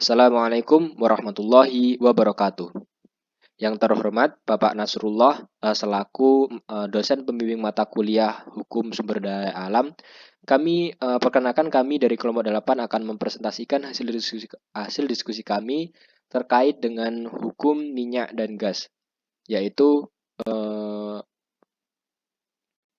Assalamualaikum warahmatullahi wabarakatuh. Yang terhormat Bapak Nasrullah selaku dosen pembimbing mata kuliah Hukum Sumber Daya Alam. Perkenalkan kami dari kelompok 8 akan mempresentasikan hasil diskusi kami terkait dengan hukum minyak dan gas, yaitu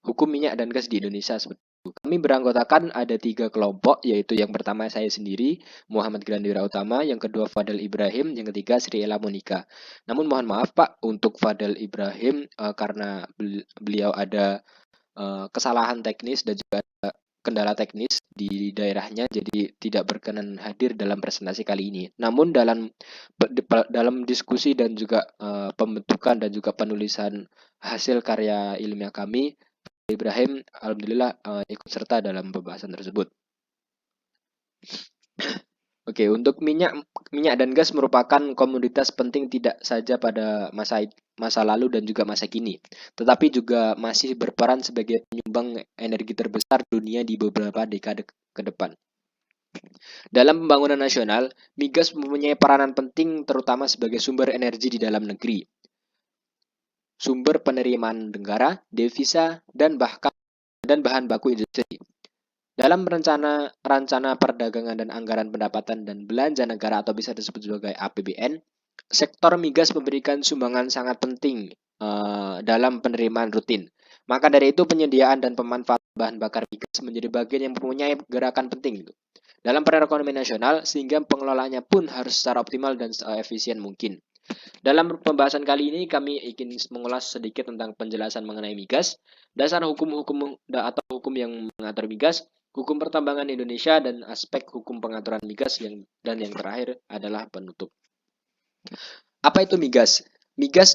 hukum minyak dan gas di Indonesia. Kami beranggotakan ada 3 kelompok, yaitu yang pertama saya sendiri, Muhammad Grandira Utama, yang kedua Fadel Ibrahim, yang ketiga Sri Ella Monika. Namun mohon maaf Pak, untuk Fadel Ibrahim karena beliau ada kesalahan teknis dan juga kendala teknis di daerahnya, jadi tidak berkenan hadir dalam presentasi kali ini. Namun dalam diskusi dan juga pembentukan dan juga penulisan hasil karya ilmiah kami, Ibrahim alhamdulillah ikut serta dalam pembahasan tersebut. Oke, untuk minyak dan gas merupakan komoditas penting tidak saja pada masa lalu dan juga masa kini, tetapi juga masih berperan sebagai penyumbang energi terbesar dunia di beberapa dekade ke depan. Dalam pembangunan nasional, migas mempunyai peranan penting terutama sebagai sumber energi di dalam negeri, sumber penerimaan negara, devisa, dan bahan baku industri. Dalam rencana perdagangan dan anggaran pendapatan dan belanja negara atau bisa disebut sebagai APBN, sektor migas memberikan sumbangan sangat penting dalam penerimaan rutin. Maka dari itu penyediaan dan pemanfaatan bahan bakar migas menjadi bagian yang mempunyai gerakan penting dalam perekonomian nasional, sehingga pengelolaannya pun harus secara optimal dan efisien mungkin. Dalam pembahasan kali ini kami ingin mengulas sedikit tentang penjelasan mengenai migas, dasar hukum-hukum atau hukum yang mengatur migas, hukum pertambangan Indonesia, dan aspek hukum pengaturan migas dan yang terakhir adalah penutup. Apa itu migas? Migas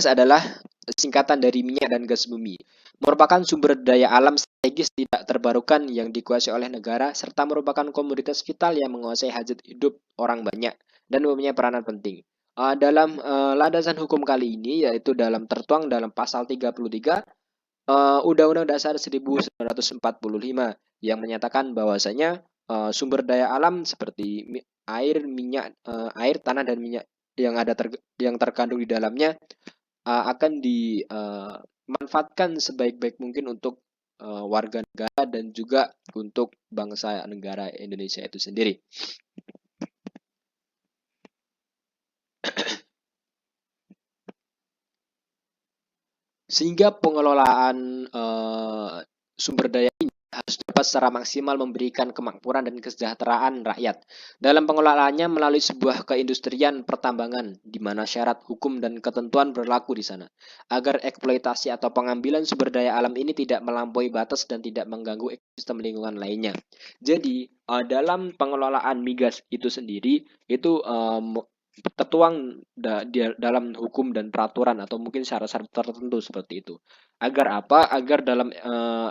adalah singkatan dari minyak dan gas bumi. Merupakan sumber daya alam strategis tidak terbarukan yang dikuasai oleh negara serta merupakan komoditas vital yang menguasai hajat hidup orang banyak dan mempunyai peranan penting. Dalam landasan hukum kali ini yaitu tertuang dalam pasal 33 Undang-Undang Dasar 1945 yang menyatakan bahwasanya sumber daya alam seperti air, tanah dan minyak yang terkandung di dalamnya akan dimanfaatkan sebaik-baik mungkin untuk warga negara dan juga untuk bangsa negara Indonesia itu sendiri. Sehingga pengelolaan sumber daya ini harus dapat secara maksimal memberikan kemakmuran dan kesejahteraan rakyat. Dalam pengelolaannya melalui sebuah keindustrian pertambangan, di mana syarat hukum dan ketentuan berlaku di sana, agar eksploitasi atau pengambilan sumber daya alam ini tidak melampaui batas dan tidak mengganggu ekosistem lingkungan lainnya. Jadi, dalam pengelolaan migas itu sendiri, itu tertuang dalam hukum dan peraturan atau mungkin syarat-syarat tertentu seperti itu. Agar apa?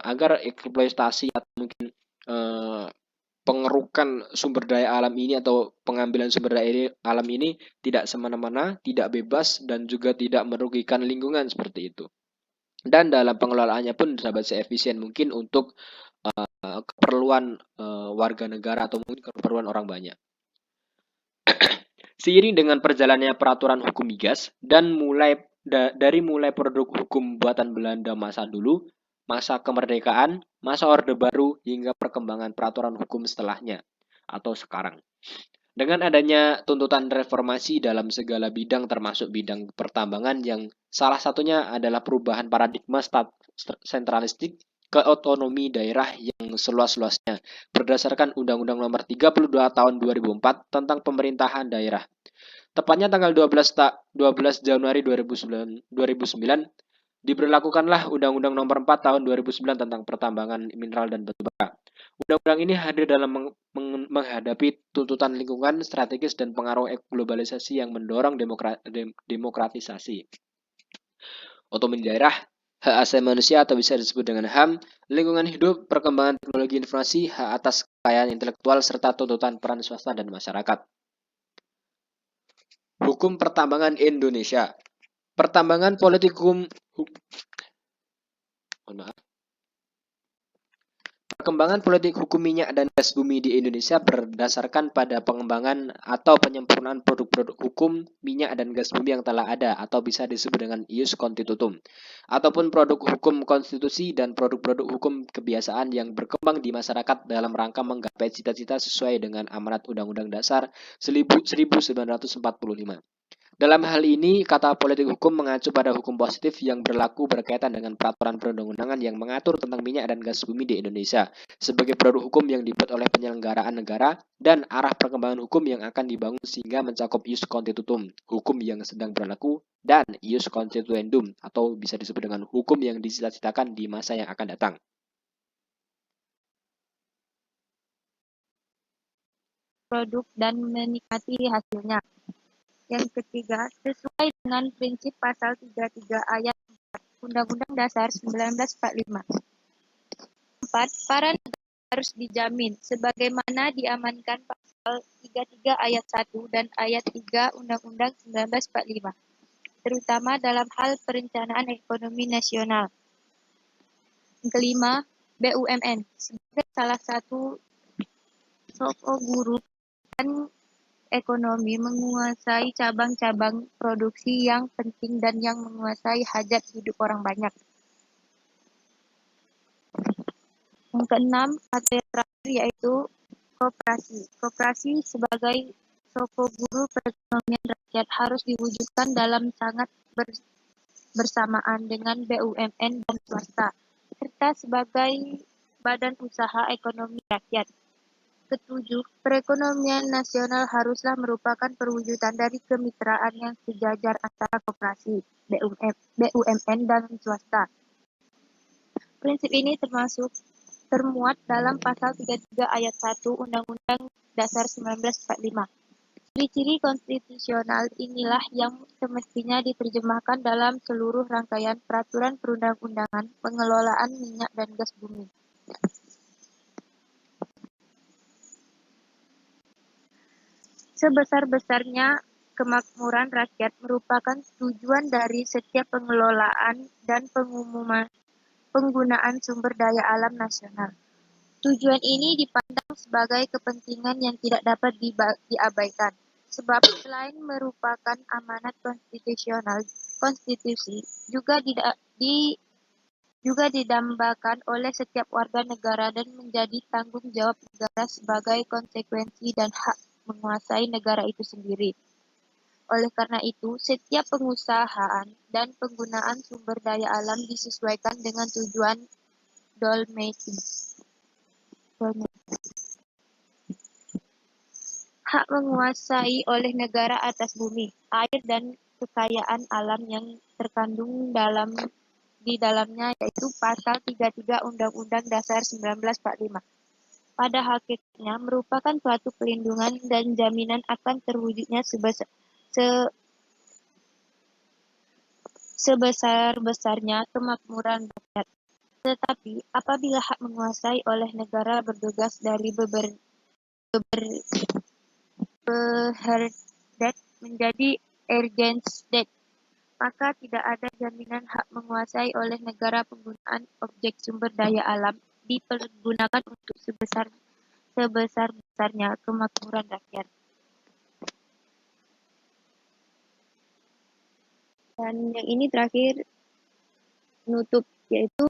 Agar eksploitasi atau mungkin pengerukan sumber daya alam ini atau pengambilan sumber daya alam ini tidak semena-mena, tidak bebas dan juga tidak merugikan lingkungan seperti itu. Dan dalam pengelolaannya pun dapat seefisien mungkin untuk keperluan warga negara atau mungkin keperluan orang banyak. Seiring dengan perjalannya peraturan hukum migas dan dari mulai produk hukum buatan Belanda masa dulu, masa kemerdekaan, masa Orde Baru hingga perkembangan peraturan hukum setelahnya atau sekarang. Dengan adanya tuntutan reformasi dalam segala bidang termasuk bidang pertambangan yang salah satunya adalah perubahan paradigma sentralistik ke otonomi daerah yang seluas-luasnya berdasarkan Undang-Undang Nomor 32 Tahun 2004 tentang Pemerintahan Daerah. Tepatnya tanggal 12 Januari 2009 diberlakukanlah Undang-Undang Nomor 4 Tahun 2009 tentang Pertambangan Mineral dan Batubara. Undang-undang ini hadir dalam menghadapi tuntutan lingkungan strategis dan pengaruh globalisasi yang mendorong demokratisasi. Otonomi daerah, hak asasi manusia atau bisa disebut dengan HAM, lingkungan hidup, perkembangan teknologi informasi, hak atas kekayaan intelektual, serta tuntutan peran swasta dan masyarakat. Hukum pertambangan Indonesia. Pertambangan politik hukum Perkembangan politik hukum minyak dan gas bumi di Indonesia berdasarkan pada pengembangan atau penyempurnaan produk-produk hukum minyak dan gas bumi yang telah ada atau bisa disebut dengan ius constitutum, ataupun produk hukum konstitusi dan produk-produk hukum kebiasaan yang berkembang di masyarakat dalam rangka menggapai cita-cita sesuai dengan amanat Undang-Undang Dasar 1945. Dalam hal ini, kata politik hukum mengacu pada hukum positif yang berlaku berkaitan dengan peraturan perundang-undangan yang mengatur tentang minyak dan gas bumi di Indonesia sebagai produk hukum yang dibuat oleh penyelenggaraan negara dan arah perkembangan hukum yang akan dibangun sehingga mencakup ius constitutum, hukum yang sedang berlaku, dan ius constituendum atau bisa disebut dengan hukum yang dicita-citakan di masa yang akan datang. Produk dan menikmati hasilnya. Yang ketiga, sesuai dengan prinsip pasal 33 ayat 4 Undang-Undang Dasar 1945. 4. Para negara harus dijamin sebagaimana diamankan pasal 33 ayat 1 dan ayat 3 Undang-Undang 1945, terutama dalam hal perencanaan ekonomi nasional. Yang kelima, BUMN sebagai salah satu soko guru dan ekonomi menguasai cabang-cabang produksi yang penting dan yang menguasai hajat hidup orang banyak. Yang keenam, atau yang terakhir yaitu koperasi. Koperasi sebagai soko guru perekonomian rakyat harus diwujudkan dalam sangat bersamaan dengan BUMN dan swasta, serta sebagai badan usaha ekonomi rakyat. Ketujuh, perekonomian nasional haruslah merupakan perwujudan dari kemitraan yang sejajar antara koperasi, BUMN, dan swasta. Prinsip ini termuat dalam pasal 33 ayat 1 Undang-Undang Dasar 1945. Ciri-ciri konstitusional inilah yang semestinya diterjemahkan dalam seluruh rangkaian peraturan perundang-undangan pengelolaan minyak dan gas bumi. Sebesar-besarnya kemakmuran rakyat merupakan tujuan dari setiap pengelolaan dan penggunaan sumber daya alam nasional. Tujuan ini dipandang sebagai kepentingan yang tidak dapat diabaikan, sebab selain merupakan amanat konstitusi juga didambakan oleh setiap warga negara dan menjadi tanggung jawab negara sebagai konsekuensi dan hak menguasai negara itu sendiri. Oleh karena itu, setiap pengusahaan dan penggunaan sumber daya alam disesuaikan dengan tujuan dolmetic. Hak menguasai oleh negara atas bumi, air, dan kekayaan alam yang terkandung di dalamnya yaitu pasal 33 Undang-Undang Dasar 1945. Pada hakikatnya merupakan suatu pelindungan dan jaminan akan terwujudnya sebesar-besarnya kemakmuran rakyat. Tetapi apabila hak menguasai oleh negara bergegas dari beherdet menjadi ergensdet, maka tidak ada jaminan hak menguasai oleh negara penggunaan objek sumber daya alam dipergunakan untuk sebesar-besarnya kemakmuran rakyat. Dan yang ini terakhir menutup, yaitu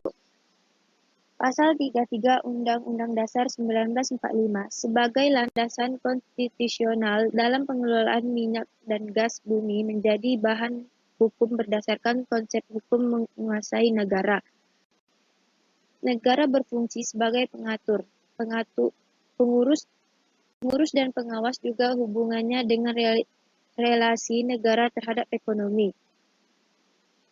Pasal 33 Undang-Undang Dasar 1945 sebagai landasan konstitusional dalam pengelolaan minyak dan gas bumi menjadi bahan hukum berdasarkan konsep hukum menguasai negara. Negara berfungsi sebagai pengurus dan pengawas juga hubungannya dengan relasi negara terhadap ekonomi.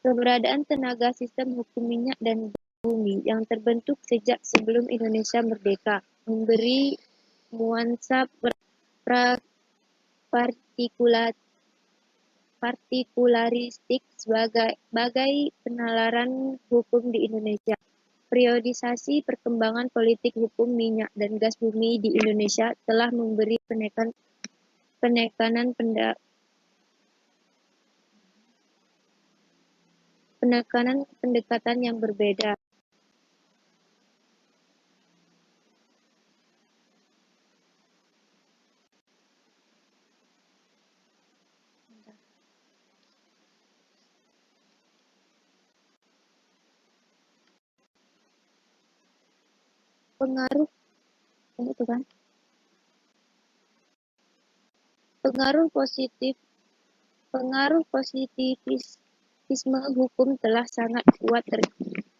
Keberadaan tenaga sistem hukum minyak dan bumi yang terbentuk sejak sebelum Indonesia merdeka memberi nuansa partikularistik sebagai penalaran hukum di Indonesia. Periodisasi perkembangan politik hukum minyak dan gas bumi di Indonesia telah memberi penekanan pendekatan yang berbeda. pengaruh itu kan pengaruh positivisme hukum telah sangat kuat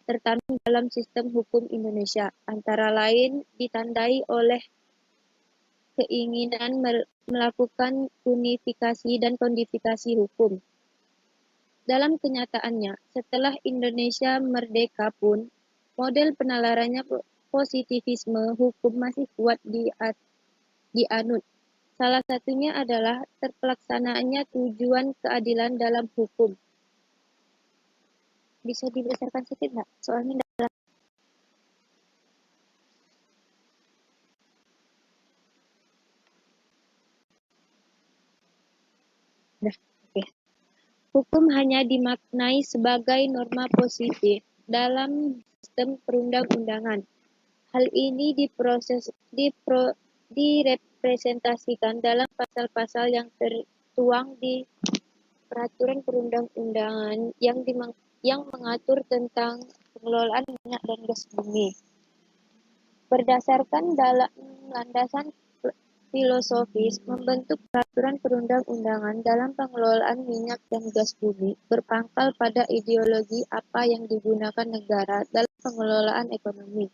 tertanam dalam sistem hukum Indonesia, antara lain ditandai oleh keinginan melakukan unifikasi dan kodifikasi hukum. Dalam kenyataannya, setelah Indonesia merdeka pun, model penalarannya positivisme hukum masih kuat dianut. Salah satunya adalah terpelaksanaannya tujuan keadilan dalam hukum. Bisa dibesarkan sedikit nggak? Soalnya udah. Oke. Hukum hanya dimaknai sebagai norma positif dalam sistem perundang-undangan. Hal ini direpresentasikan dalam pasal-pasal yang tertuang di peraturan perundang-undangan yang mengatur tentang pengelolaan minyak dan gas bumi. Berdasarkan dalam landasan filosofis, membentuk peraturan perundang-undangan dalam pengelolaan minyak dan gas bumi berpangkal pada ideologi apa yang digunakan negara dalam pengelolaan ekonomi.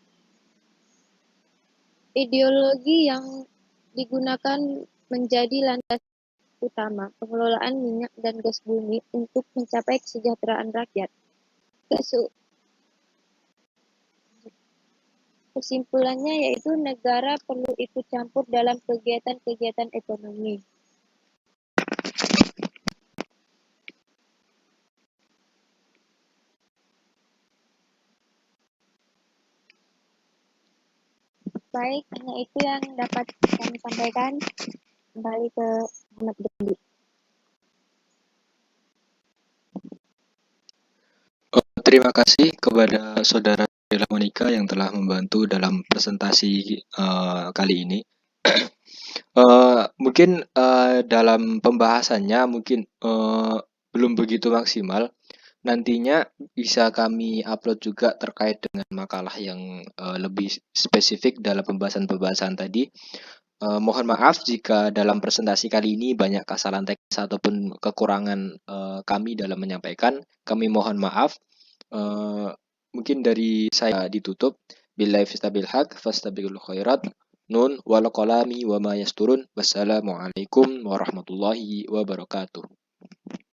Ideologi yang digunakan menjadi landasan utama pengelolaan minyak dan gas bumi untuk mencapai kesejahteraan rakyat. Kesimpulannya yaitu negara perlu ikut campur dalam kegiatan-kegiatan ekonomi. Baik, hanya itu yang dapat kami sampaikan. Kembali ke Ahmad Dendi. Terima kasih kepada Saudara Dela Monica yang telah membantu dalam presentasi kali ini. Mungkin dalam pembahasannya mungkin belum begitu maksimal. Nantinya bisa kami upload juga terkait dengan makalah yang lebih spesifik dalam pembahasan-pembahasan tadi. Mohon maaf jika dalam presentasi kali ini banyak kesalahan teknis ataupun kekurangan kami dalam menyampaikan. Kami mohon maaf. Mungkin dari saya ditutup. Billahi fistabil haq fastabiqul khairat. Nun wal qalami wa ma yasturun. Wassalamualaikum warahmatullahi wabarakatuh.